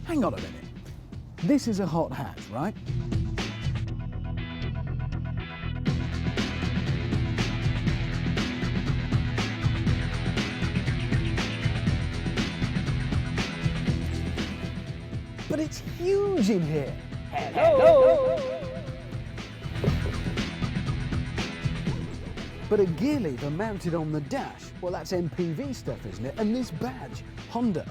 Hang on a minute. This is a hot hatch, right? But it's huge in here. Hello. But a gear lever mounted on the dash, well, that's MPV stuff, isn't it? And this badge, Honda,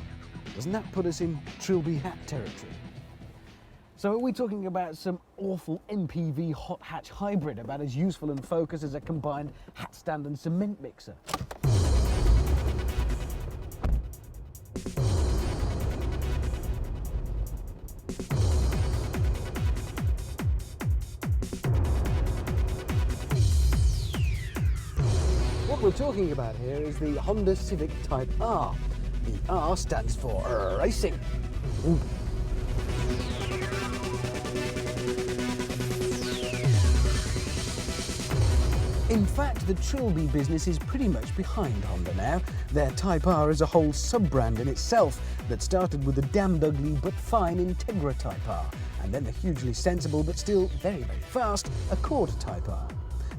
doesn't that put us in Trilby hat territory? So are we talking about some awful MPV hot hatch hybrid about as useful and focused as a combined hat stand and cement mixer? What we're talking about here is the Honda Civic Type-R. The R stands for racing. Ooh. In fact, the Trilby business is pretty much behind Honda now. Their Type-R is a whole sub-brand in itself that started with the damned ugly but fine Integra Type-R, and then the hugely sensible but still very, very fast Accord Type-R.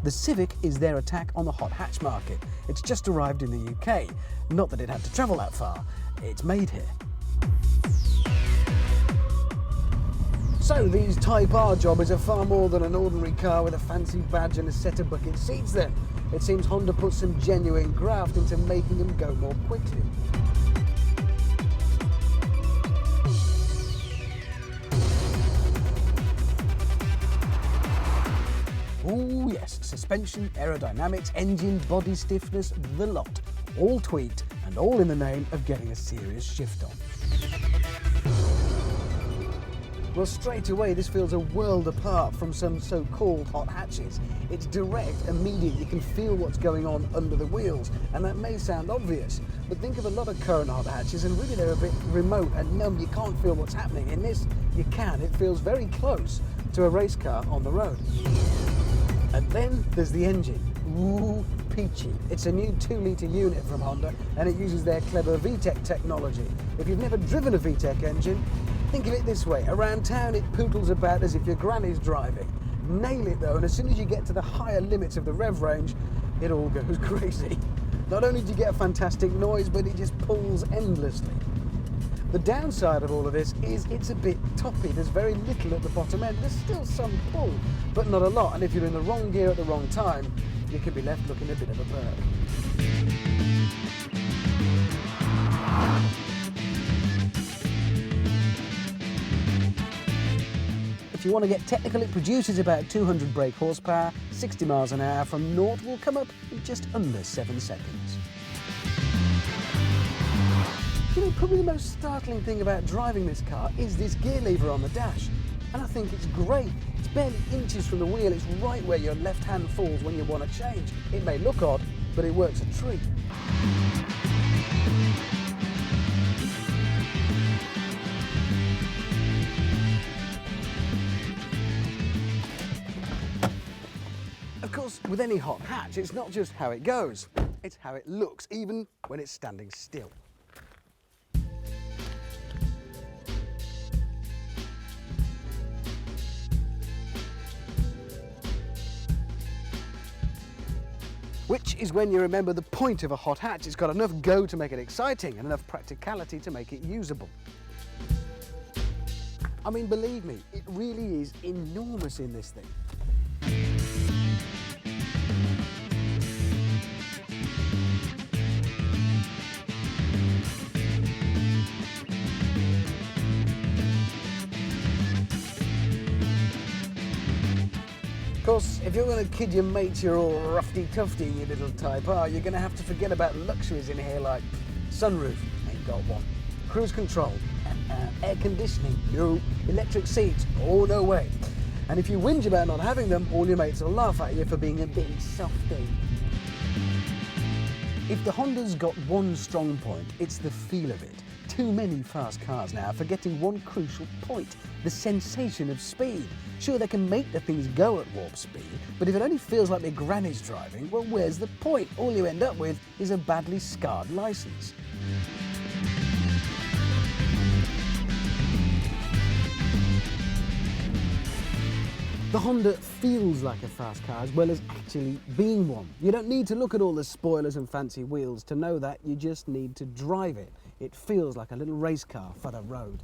The Civic is their attack on the hot hatch market. It's just arrived in the UK. Not that it had to travel that far. It's made here. So these Type-R jobbers are far more than an ordinary car with a fancy badge and a set of bucket seats then. It seems Honda put some genuine graft into making them go more quickly. Oh yes, suspension, aerodynamics, engine, body stiffness, the lot. All tweaked and all in the name of getting a serious shift on. Well, straight away this feels a world apart from some so-called hot hatches. It's direct, immediate, you can feel what's going on under the wheels, and that may sound obvious, but think of a lot of current hot hatches and really they're a bit remote and numb, you can't feel what's happening. In this, you can, it feels very close to a race car on the road. And then there's the engine. Ooh, peachy. It's a new 2-litre unit from Honda and it uses their clever Vtech technology. If you've never driven a Vtech engine, think of it this way. Around town it pootles about as if your granny's driving. Nail it though, and as soon as you get to the higher limits of the rev range, it all goes crazy. Not only do you get a fantastic noise, but it just pulls endlessly. The downside of all of this is it's a bit toppy. There's very little at the bottom end. There's still some pull, but not a lot. And if you're in the wrong gear at the wrong time, you can be left looking a bit of a bird. If you want to get technical, it produces about 200 brake horsepower, 60 miles an hour from 0 will come up in just under 7 seconds. You know, probably the most startling thing about driving this car is this gear lever on the dash. And I think it's great. It's barely inches from the wheel. It's right where your left hand falls when you want to change. It may look odd, but it works a treat. Of course, with any hot hatch, it's not just how it goes, it's how it looks, even when it's standing still. Which is when you remember the point of a hot hatch. It's got enough go to make it exciting and enough practicality to make it usable. I mean, believe me, it really is enormous in this thing. Of course, if you're going to kid your mates you're all roughy-tufty in your little Type-R, you're going to have to forget about luxuries in here like sunroof, ain't got one, cruise control, air conditioning, no, electric seats, oh no way. And if you whinge about not having them, all your mates will laugh at you for being a big softie. If the Honda's got one strong point, it's the feel of it. Too many fast cars now are forgetting one crucial point, the sensation of speed. Sure, they can make the things go at warp speed, but if it only feels like their granny's driving, well, where's the point? All you end up with is a badly scarred license. The Honda feels like a fast car as well as actually being one. You don't need to look at all the spoilers and fancy wheels to know that, you just need to drive it. It feels like a little race car for the road.